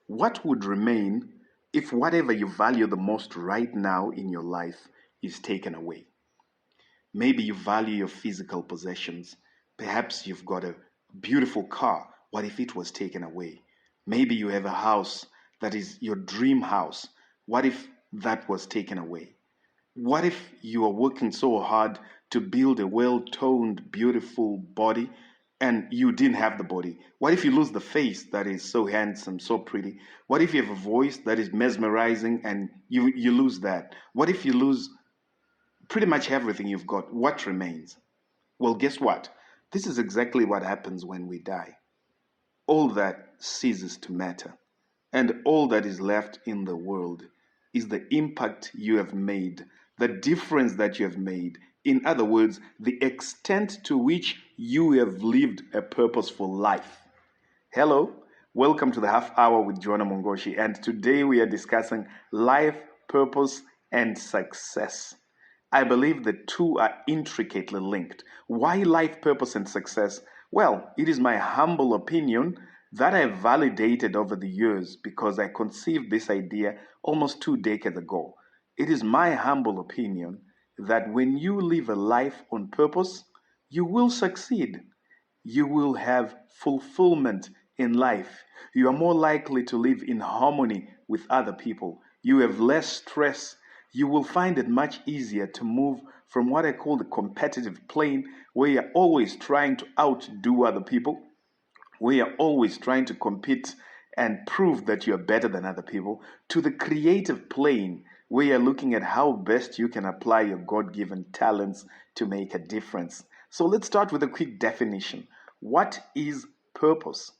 What would remain if whatever you value the most right now in your life is taken away? Maybe you value your physical possessions. Perhaps you've got a beautiful car. What if it was taken away? Maybe you have a house that is your dream house. What if that was taken away? What if you are working so hard to build a well toned, beautiful body and you didn't have the body? What if you lose the face that is so handsome, so pretty? What if you have a voice that is mesmerizing and you lose that? What if you lose pretty much everything you've got? What remains? Well, guess what? This is exactly what happens when we die. All that ceases to matter, and all that is left in the world is the impact you have made, the difference that you have made. In other words, the extent to which you have lived a purposeful life. Hello, welcome to the Half Hour with Joanna Mongoshi, and today we are discussing life, purpose, and success. I believe the two are intricately linked. Why life, purpose, and success? Well, it is my humble opinion that I validated over the years because I conceived this idea almost 2 decades ago. It is my humble opinion that when you live a life on purpose, you will succeed. You will have fulfillment in life. You are more likely to live in harmony with other people. You have less stress. You will find it much easier to move from what I call the competitive plane, where you're always trying to outdo other people, where you're always trying to compete and prove that you're better than other people, to the creative plane, where you're looking at how best you can apply your God-given talents to make a difference. So let's start with a quick definition. What is purpose?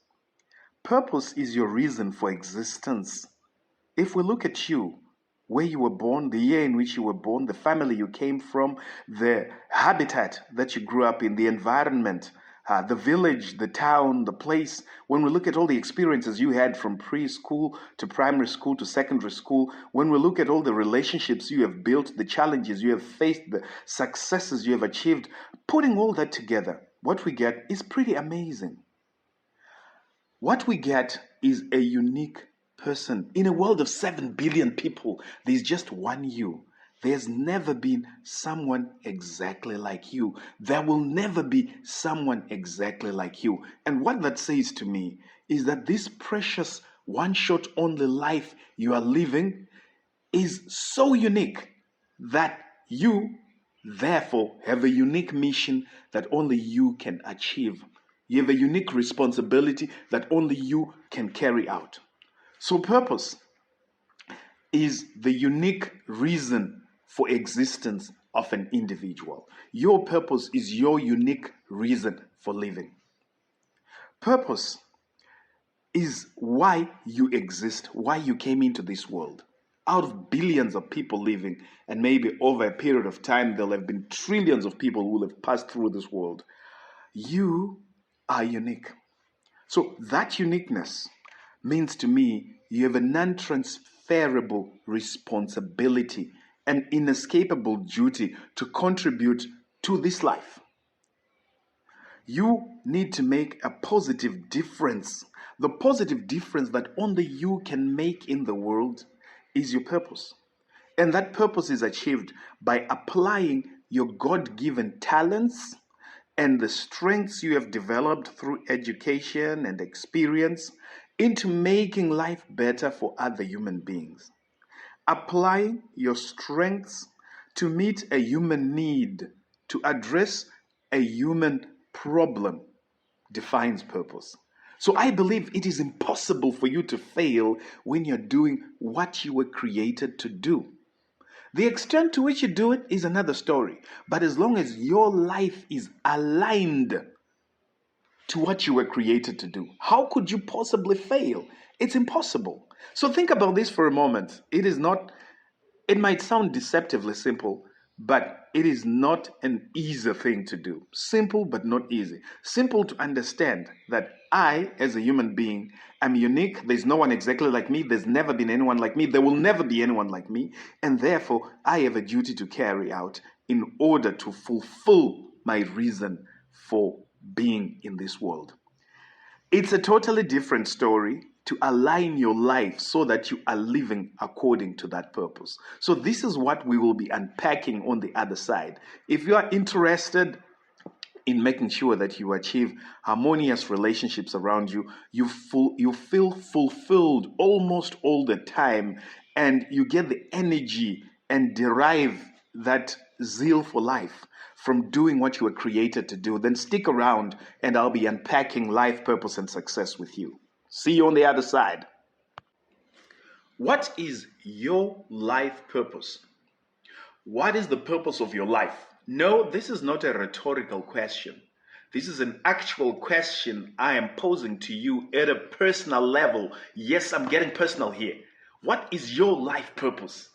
Purpose is your reason for existence. If we look at you, where you were born, the year in which you were born, the family you came from, the habitat that you grew up in, the environment, the village, the town, the place, when we look at all the experiences you had from preschool to primary school to secondary school, when we look at all the relationships you have built, the challenges you have faced, the successes you have achieved, putting all that together, what we get is pretty amazing. What we get is a unique person. In a world of 7 billion people, there's just one you. There's never been someone exactly like you. There will never be someone exactly like you. And what that says to me is that this precious one-shot only life you are living is so unique that you, therefore, have a unique mission that only you can achieve. You have a unique responsibility that only you can carry out. So purpose is the unique reason for existence of an individual. Your purpose is your unique reason for living. Purpose is why you exist, why you came into this world. Out of billions of people living, and maybe over a period of time, there'll have been trillions of people who will have passed through this world. You are unique. So that uniqueness means to me you have a non-transferable responsibility, an inescapable duty to contribute to this life. You need to make a positive difference. The positive difference that only you can make in the world is your purpose. And that purpose is achieved by applying your God-given talents and the strengths you have developed through education and experience into making life better for other human beings. Applying your strengths to meet a human need, to address a human problem, defines purpose. So I believe it is impossible for you to fail when you're doing what you were created to do. The extent to which you do it is another story. But as long as your life is aligned to what you were created to do, how could you possibly fail? It's impossible. So think about this for a moment. It might sound deceptively simple, but it is not an easy thing to do. Simple, but not easy. Simple to understand that I, as a human being, am unique. There's no one exactly like me. There's never been anyone like me. There will never be anyone like me. And therefore, I have a duty to carry out in order to fulfill my reason for being in this world. It's a totally different story to align your life so that you are living according to that purpose. So this is what we will be unpacking on the other side. If you are interested in making sure that you achieve harmonious relationships around you, you feel fulfilled almost all the time, and you get the energy and derive that zeal for life from doing what you were created to do, then stick around and I'll be unpacking life purpose and success with you. See you on the other side. What is your life purpose? What is the purpose of your life? No, this is not a rhetorical question. This is an actual question I am posing to you at a personal level. Yes, I'm getting personal here. What is your life purpose?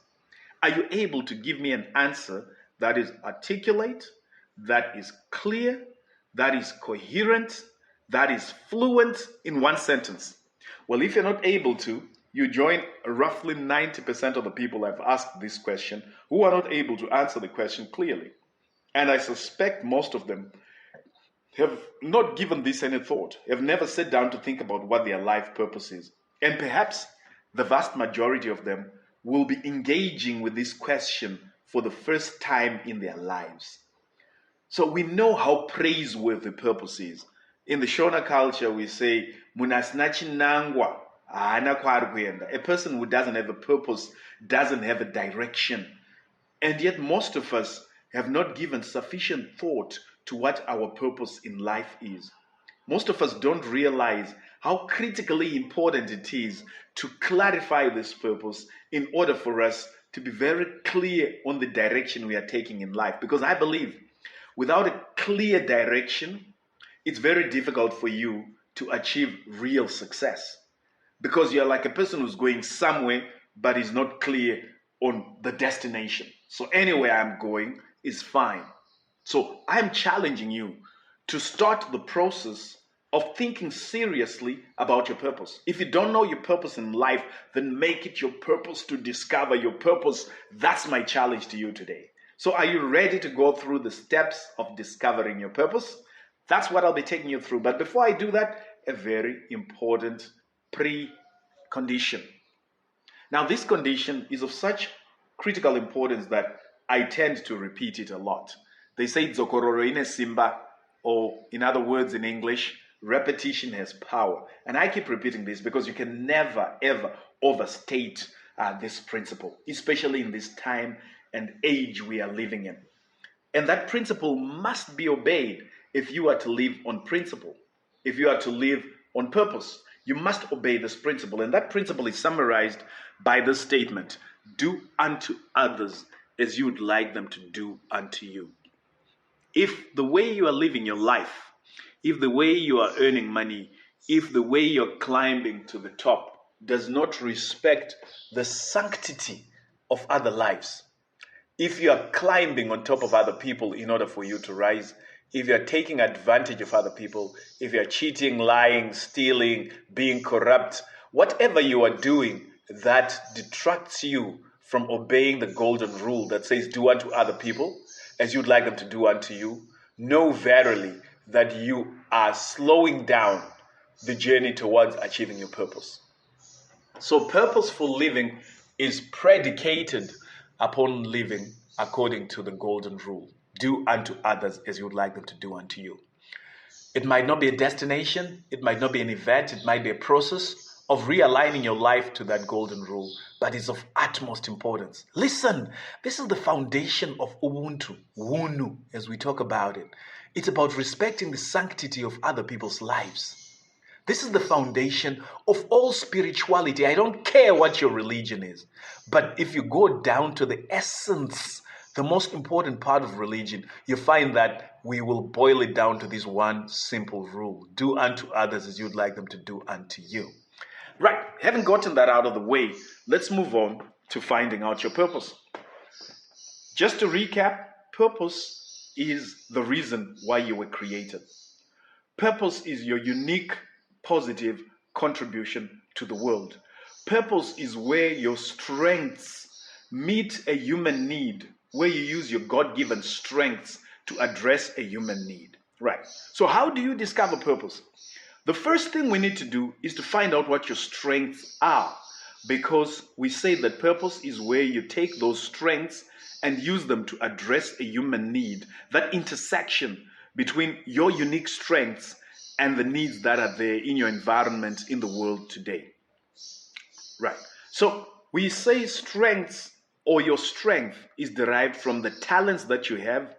Are you able to give me an answer that is articulate, that is clear, that is coherent, that is fluent in one sentence? Well, if you're not able to, you join roughly 90% of the people I've asked this question who are not able to answer the question clearly. And I suspect most of them have not given this any thought, have never sat down to think about what their life purpose is. And perhaps the vast majority of them will be engaging with this question for the first time in their lives. So we know how praiseworthy purpose is. In the Shona culture, we say, munasinachi nangwa, ahana kwari kuenda. A person who doesn't have a purpose doesn't have a direction. And yet most of us have not given sufficient thought to what our purpose in life is. Most of us don't realize how critically important it is to clarify this purpose in order for us to be very clear on the direction we are taking in life. Because I believe without a clear direction, it's very difficult for you to achieve real success. Because you're like a person who's going somewhere but is not clear on the destination. So anywhere I'm going is fine. So I'm challenging you to start the process of thinking seriously about your purpose. If you don't know your purpose in life, then make it your purpose to discover your purpose. That's my challenge to you today. So are you ready to go through the steps of discovering your purpose? That's what I'll be taking you through. But before I do that, a very important precondition. Now, this condition is of such critical importance that I tend to repeat it a lot. They say "Zokororo ine simba," or in other words in English, repetition has power. And I keep repeating this because you can never, ever overstate this principle, especially in this time and age we are living in. And that principle must be obeyed if you are to live on principle, if you are to live on purpose. You must obey this principle. And that principle is summarized by this statement: do unto others as you would like them to do unto you. If the way you are living your life, if the way you are earning money, if the way you're climbing to the top does not respect the sanctity of other lives, if you are climbing on top of other people in order for you to rise, if you're taking advantage of other people, if you're cheating, lying, stealing, being corrupt, whatever you are doing that detracts you from obeying the golden rule that says do unto other people as you'd like them to do unto you, know verily that you are slowing down the journey towards achieving your purpose. So purposeful living is predicated upon living according to the golden rule. Do unto others as you would like them to do unto you. It might not be a destination, it might not be an event, it might be a process of realigning your life to that golden rule, but it's of utmost importance. Listen, this is the foundation of Ubuntu, Wunu, as we talk about it. It's about respecting the sanctity of other people's lives. This is the foundation of all spirituality. I don't care what your religion is, but if you go down to the essence, the most important part of religion, you find that we will boil it down to this one simple rule: do unto others as you'd like them to do unto you. Right, having gotten that out of the way, let's move on to finding out your purpose. Just to recap, purpose is the reason why you were created. Purpose is your unique, positive contribution to the world. Purpose is where your strengths meet a human need, where you use your God-given strengths to address a human need. Right. So how do you discover purpose? The first thing we need to do is to find out what your strengths are, because we say that purpose is where you take those strengths and use them to address a human need, that intersection between your unique strengths and the needs that are there in your environment in the world today. Right. So we say strengths, or your strength is derived from the talents that you have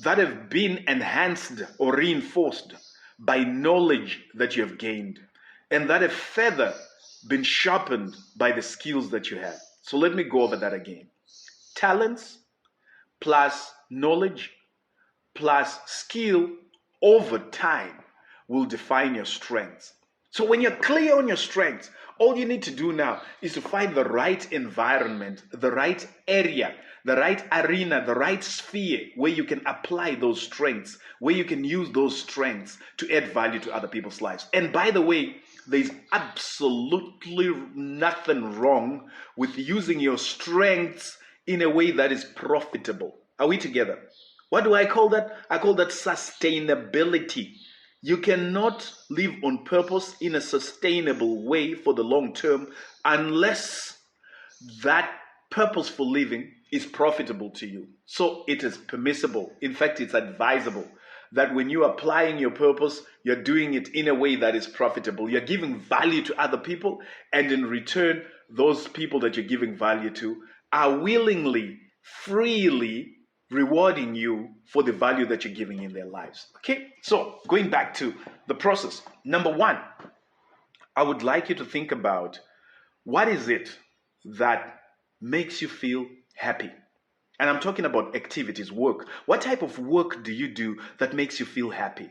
that have been enhanced or reinforced by knowledge that you have gained, and that have further been sharpened by the skills that you have. So let me go over that again. Talents plus knowledge plus skill over time will define your strengths. So when you're clear on your strengths, all you need to do now is to find the right environment, the right area, the right arena, the right sphere where you can apply those strengths, where you can use those strengths to add value to other people's lives. And by the way, there's absolutely nothing wrong with using your strengths in a way that is profitable. Are we together? What do I call that? I call that sustainability. You cannot live on purpose in a sustainable way for the long term unless that purposeful living is profitable to you. So it is permissible. In fact, it's advisable that when you're applying your purpose, you're doing it in a way that is profitable. You're giving value to other people, and in return, those people that you're giving value to are willingly, freely rewarding you for the value that you're giving in their lives. Okay, so going back to the process. Number one, I would like you to think about what is it that makes you feel happy. And I'm talking about activities, work. What type of work do you do that makes you feel happy?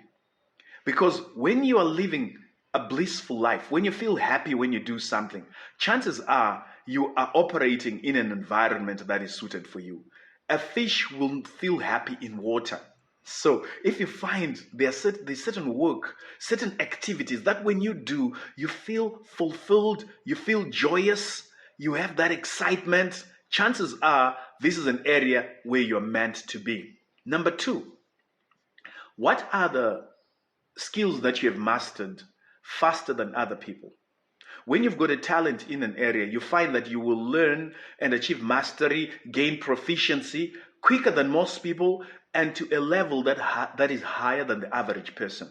Because when you are living a blissful life, when you feel happy when you do something, chances are you are operating in an environment that is suited for you. A fish will feel happy in water. So if you find there's certain work, certain activities that when you do, you feel fulfilled, you feel joyous, you have that excitement, chances are this is an area where you're meant to be. Number two, what are the skills that you have mastered faster than other people? When you've got a talent in an area, you find that you will learn and achieve mastery, gain proficiency quicker than most people, and to a level that is higher than the average person.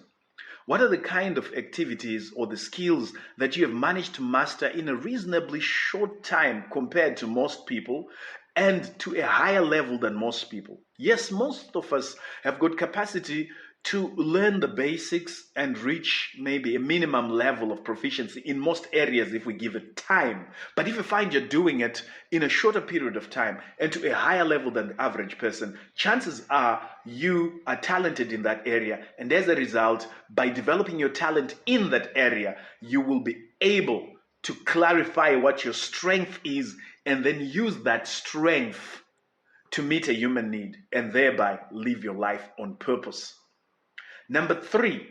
What are the kind of activities or the skills that you have managed to master in a reasonably short time compared to most people, and to a higher level than most people? Yes, most of us have got capacity to learn the basics and reach maybe a minimum level of proficiency in most areas if we give it time. But if you find you're doing it in a shorter period of time and to a higher level than the average person, chances are you are talented in that area. And as a result, by developing your talent in that area, you will be able to clarify what your strength is and then use that strength to meet a human need and thereby live your life on purpose. Number three,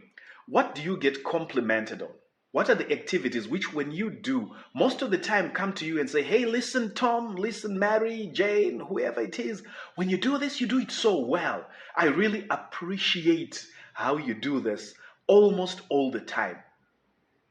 what do you get complimented on? What are the activities which when you do, most of the time come to you and say, hey, listen, Tom, listen, Mary, Jane, whoever it is, when you do this, you do it so well. I really appreciate how you do this almost all the time.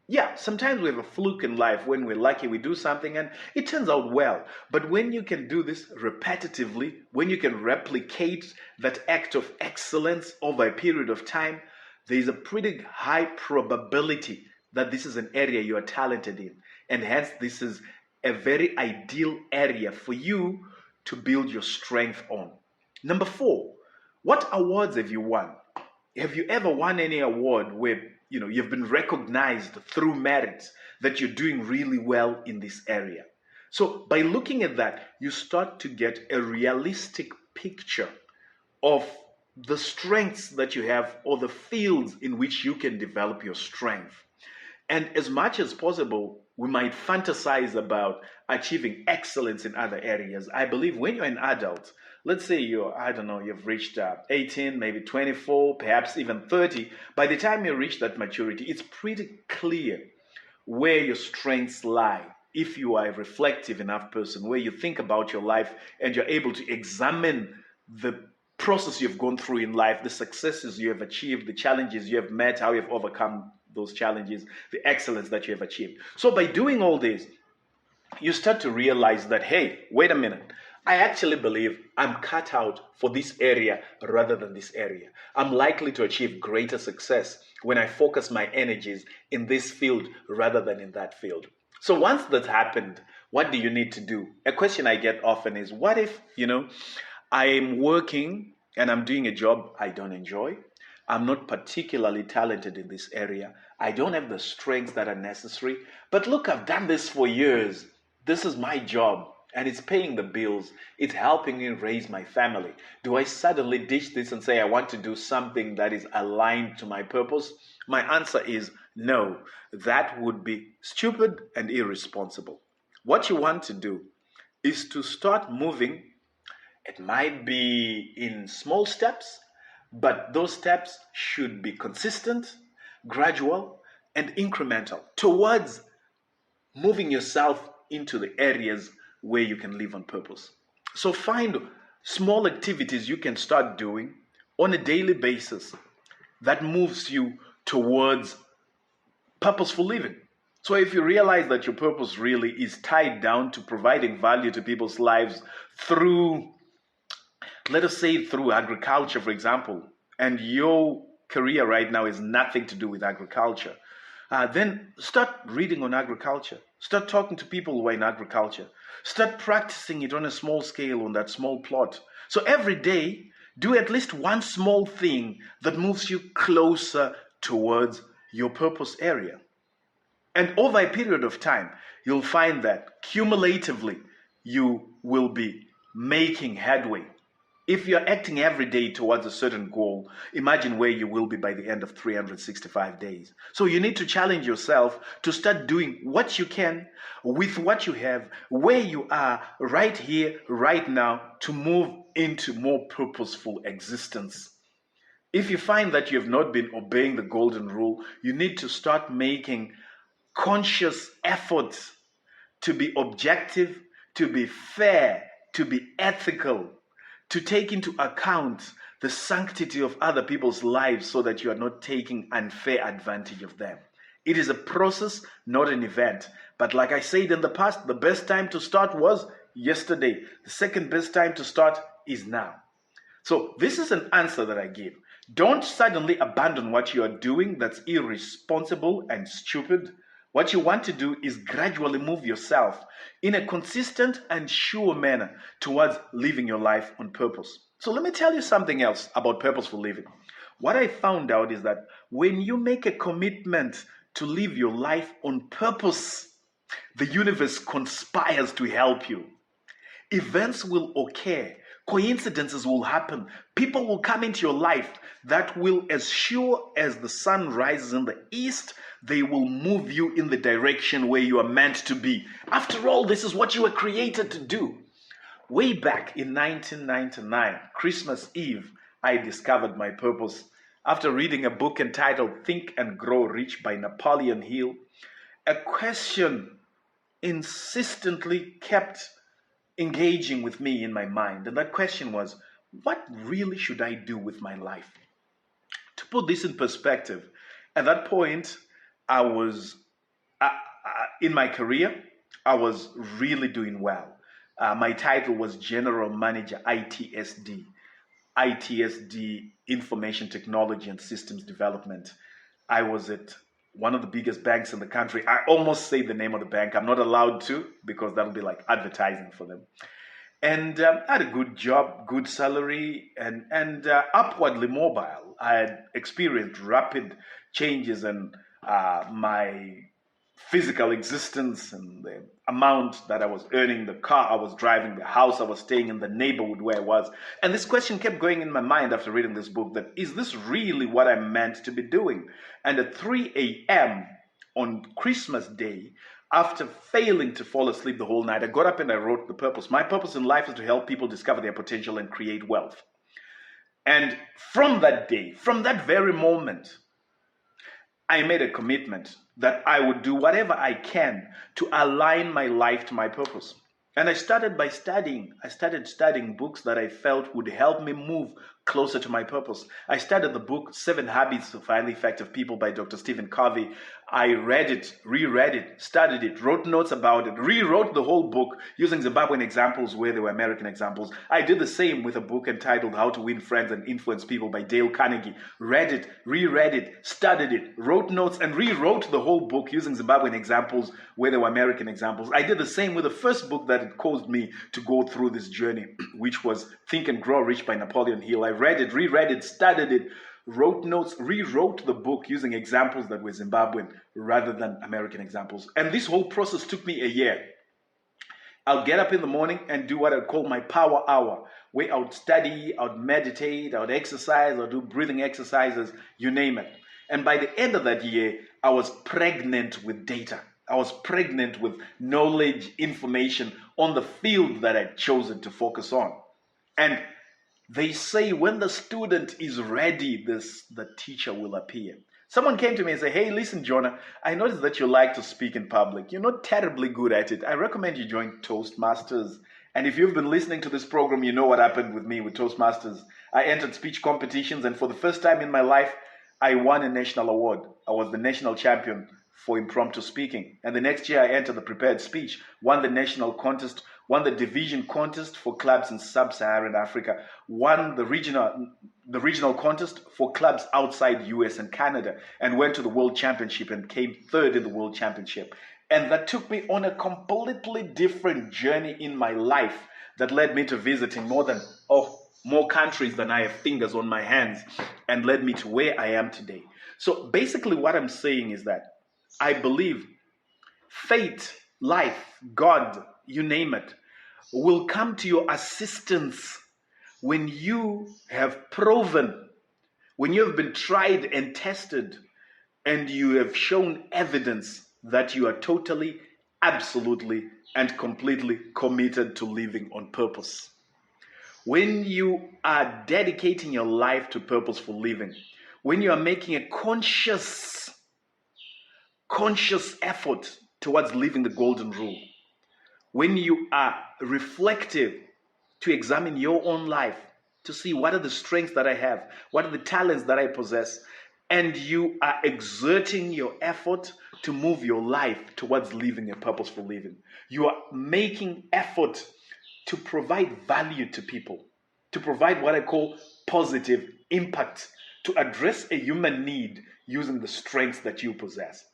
Yeah, sometimes we have a fluke in life when we're lucky, we do something and it turns out well. But when you can do this repetitively, when you can replicate that act of excellence over a period of time, there's a pretty high probability that this is an area you are talented in. And hence, this is a very ideal area for you to build your strength on. Number four, what awards have you won? Have you ever won any award where you've been recognized through merit that you're doing really well in this area? So by looking at that, you start to get a realistic picture of the strengths that you have or the fields in which you can develop your strength. And as much as possible, we might fantasize about achieving excellence in other areas. I believe when you're an adult, let's say you've reached 18, maybe 24, perhaps even 30. By the time you reach that maturity, it's pretty clear where your strengths lie. If you are a reflective enough person, where you think about your life and you're able to examine the process you've gone through in life, the successes you have achieved, the challenges you have met, how you've overcome those challenges, the excellence that you have achieved. So by doing all this, you start to realize that, hey, wait a minute. I actually believe I'm cut out for this area rather than this area. I'm likely to achieve greater success when I focus my energies in this field rather than in that field. So once that's happened, what do you need to do? A question I get often is, what if, I'm working and I'm doing a job I don't enjoy? I'm not particularly talented in this area. I don't have the strengths that are necessary. But look, I've done this for years. This is my job and it's paying the bills. It's helping me raise my family. Do I suddenly ditch this and say I want to do something that is aligned to my purpose? My answer is no. That would be stupid and irresponsible. What you want to do is to start moving. It might be in small steps, but those steps should be consistent, gradual, and incremental towards moving yourself into the areas where you can live on purpose. So find small activities you can start doing on a daily basis that moves you towards purposeful living. So if you realize that your purpose really is tied down to providing value to people's lives through, let us say, through agriculture, for example, and your career right now is nothing to do with agriculture, then start reading on agriculture. Start talking to people who are in agriculture. Start practicing it on a small scale on that small plot. So every day, do at least one small thing that moves you closer towards your purpose area. And over a period of time, you'll find that cumulatively, you will be making headway. If you're acting every day towards a certain goal, imagine where you will be by the end of 365 days. So you need to challenge yourself to start doing what you can with what you have, where you are, right here, right now, to move into more purposeful existence. If you find that you have not been obeying the golden rule, you need to start making conscious efforts to be objective, to be fair, to be ethical, to take into account the sanctity of other people's lives so that you are not taking unfair advantage of them. It is a process, not an event. But like I said in the past, the best time to start was yesterday. The second best time to start is now. So this is an answer that I give. Don't suddenly abandon what you are doing that's irresponsible and stupid. What you want to do is gradually move yourself in a consistent and sure manner towards living your life on purpose. So let me tell you something else about purposeful living. What I found out is that when you make a commitment to live your life on purpose, the universe conspires to help you. Events will occur. Coincidences will happen. People will come into your life that will, as sure as the sun rises in the east, they will move you in the direction where you are meant to be. After all, this is what you were created to do. Way back in 1999, Christmas Eve, I discovered my purpose. After reading a book entitled Think and Grow Rich by Napoleon Hill, a question insistently kept engaging with me in my mind. And that question was, what really should I do with my life? To put this in perspective, at that point, I was, in my career, I was really doing well. My title was General Manager ITSD, Information Technology and Systems Development. I was at one of the biggest banks in the country. I almost say the name of the bank. I'm not allowed to because that'll be like advertising for them. And I had a good job, good salary, and upwardly mobile. I had experienced rapid changes in my physical existence and the amount that I was earning, the car I was driving, the house I was staying in, the neighborhood where I was. And this question kept going in my mind after reading this book, that is this really what I'm meant to be doing? And at 3 a.m. on Christmas Day, after failing to fall asleep the whole night, I got up and I wrote the purpose. My purpose in life is to help people discover their potential and create wealth. And from that day, from that very moment, I made a commitment that I would do whatever I can to align my life to my purpose. And I started by studying. I started studying books that I felt would help me move closer to my purpose. I studied the book 7 Habits of Highly Effective People by Dr. Stephen Covey. I read it, reread it, studied it, wrote notes about it, rewrote the whole book using Zimbabwean examples where they were American examples. I did the same with a book entitled How to Win Friends and Influence People by Dale Carnegie. Read it, reread it, studied it, wrote notes, and rewrote the whole book using Zimbabwean examples where they were American examples. I did the same with the first book that it caused me to go through this journey, which was Think and Grow Rich by Napoleon Hill. I read it, reread it, studied it, wrote notes, rewrote the book using examples that were Zimbabwean rather than American examples. And this whole process took me a year. I'll get up in the morning and do what I call my power hour, where I would study, I would meditate, I would exercise, I would do breathing exercises, you name it. And by the end of that year, I was pregnant with data. I was pregnant with knowledge, information on the field that I'd chosen to focus on. And they say when the student is ready, the teacher will appear. Someone came to me and said, hey, listen, Jonah, I noticed that you like to speak in public. You're not terribly good at it. I recommend you join Toastmasters. And if you've been listening to this program, you know what happened with me with Toastmasters. I entered speech competitions, and for the first time in my life, I won a national award. I was the national champion for impromptu speaking. And the next year, I entered the prepared speech, won the national contest, won the division contest for clubs in sub-Saharan Africa, won the regional contest for clubs outside US and Canada, and went to the World Championship and came third in the World Championship. And that took me on a completely different journey in my life that led me to visiting more countries than I have fingers on my hands, and led me to where I am today. So basically what I'm saying is that I believe fate, life, God, you name it, will come to your assistance when you have proven, when you have been tried and tested, and you have shown evidence that you are totally, absolutely, and completely committed to living on purpose. When you are dedicating your life to purposeful living, when you are making a conscious effort towards living the golden rule, when you are reflective to examine your own life, to see what are the strengths that I have, what are the talents that I possess, and you are exerting your effort to move your life towards living a purposeful living. You are making effort to provide value to people, to provide what I call positive impact, to address a human need using the strengths that you possess.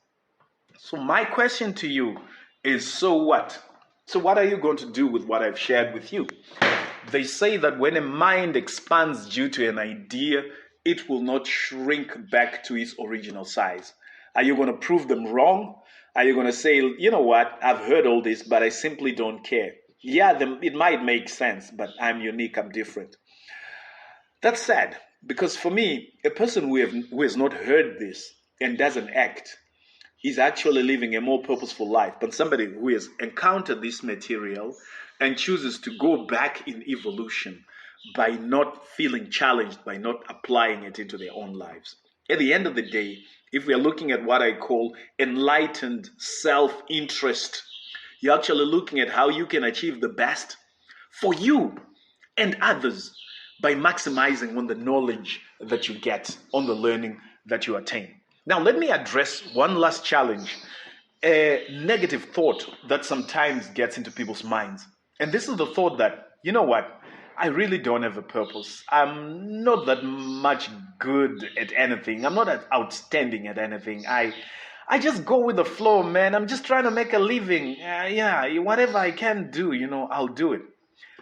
So my question to you is, so what? So what are you going to do with what I've shared with you? They say that when a mind expands due to an idea, it will not shrink back to its original size. Are you going to prove them wrong? Are you going to say, you know what, I've heard all this, but I simply don't care? Yeah, it might make sense, but I'm unique, I'm different. That's sad, because for me, a person who has not heard this and doesn't act is actually living a more purposeful life than somebody who has encountered this material and chooses to go back in evolution by not feeling challenged, by not applying it into their own lives. At the end of the day, if we are looking at what I call enlightened self-interest, you're actually looking at how you can achieve the best for you and others by maximizing on the knowledge that you get, on the learning that you attain. Now, let me address one last challenge, a negative thought that sometimes gets into people's minds. And this is the thought that, you know what, I really don't have a purpose. I'm not that much good at anything. I'm not that outstanding at anything. I just go with the flow, man. I'm just trying to make a living. Whatever I can do, I'll do it.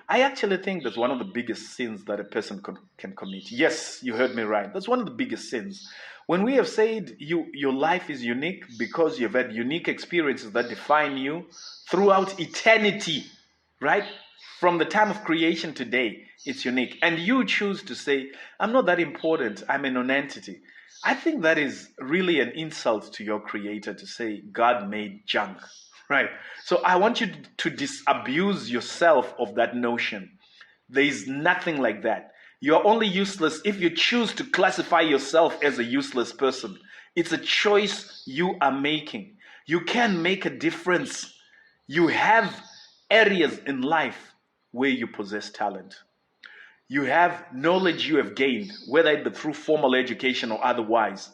I actually think that's one of the biggest sins that a person can commit. Yes, you heard me right. That's one of the biggest sins. When we have said your life is unique because you've had unique experiences that define you throughout eternity, right? From the time of creation today, it's unique. And you choose to say, I'm not that important, I'm a non-entity. I think that is really an insult to your creator to say God made junk, right? So I want you to disabuse yourself of that notion. There is nothing like that. You're only useless if you choose to classify yourself as a useless person. It's a choice you are making. You can make a difference. You have areas in life where you possess talent. You have knowledge you have gained, whether it be through formal education or otherwise.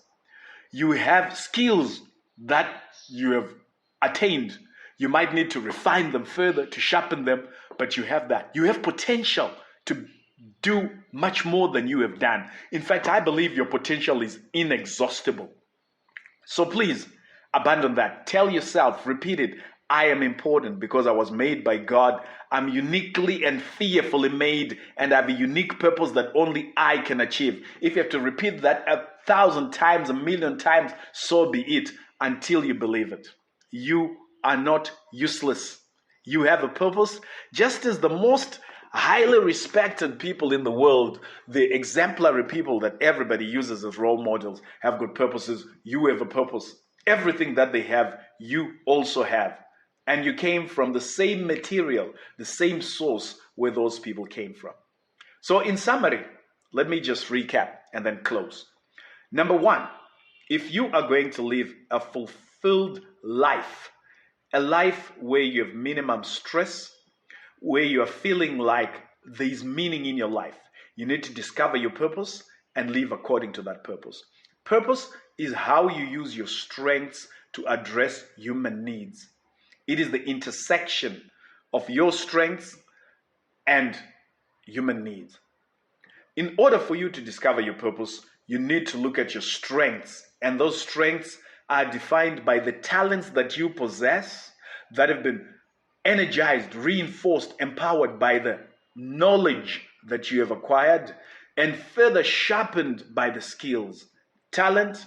You have skills that you have attained. You might need to refine them further, to sharpen them, but you have that. You have potential to do much more than you have done. In fact, I believe your potential is inexhaustible. So please, abandon that. Tell yourself, repeat it. I am important because I was made by God. I'm uniquely and fearfully made, and I have a unique purpose that only I can achieve. If you have to repeat that 1,000 times, 1,000,000 times, so be it, until you believe it. You are not useless. You have a purpose, just as the most highly respected people in the world, the exemplary people that everybody uses as role models, have good purposes. You have a purpose. Everything that they have, you also have. And you came from the same material, the same source where those people came from. So in summary, let me just recap and then close. Number one, if you are going to live a fulfilled life, a life where you have minimum stress, where you are feeling like there's meaning in your life, you need to discover your purpose and live according to that purpose. Purpose is how you use your strengths to address human needs. It is the intersection of your strengths and human needs. In order for you to discover your purpose, you need to look at your strengths, and those strengths are defined by the talents that you possess that have been energized, reinforced, empowered by the knowledge that you have acquired, and further sharpened by the skills. Talent,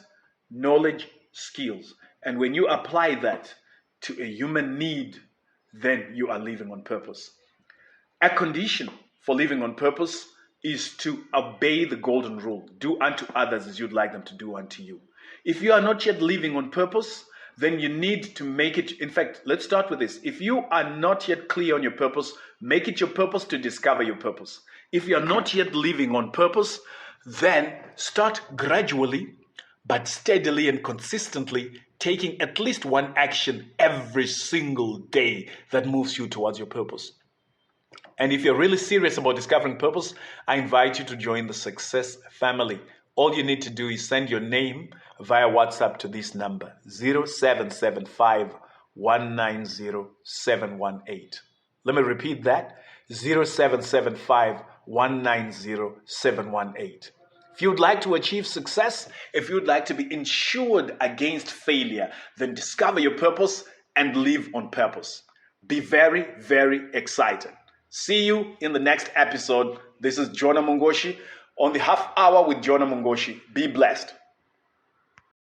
knowledge, skills. And when you apply that to a human need, then you are living on purpose. A condition for living on purpose is to obey the golden rule. Do unto others as you'd like them to do unto you. If you are not yet living on purpose, then you need to make it. In fact, let's start with this. If you are not yet clear on your purpose, make it your purpose to discover your purpose. If you are not yet living on purpose, then start gradually, but steadily and consistently taking at least one action every single day that moves you towards your purpose. And if you're really serious about discovering purpose, I invite you to join the Success family. All you need to do is send your name via WhatsApp to this number, 0775 190 718. Let me repeat that, 0775 190 718. If you'd like to achieve success, if you'd like to be insured against failure, then discover your purpose and live on purpose. Be very, very excited. See you in the next episode. This is Jonah Mungoshi on the Half Hour with Jonah Mungoshi. Be blessed.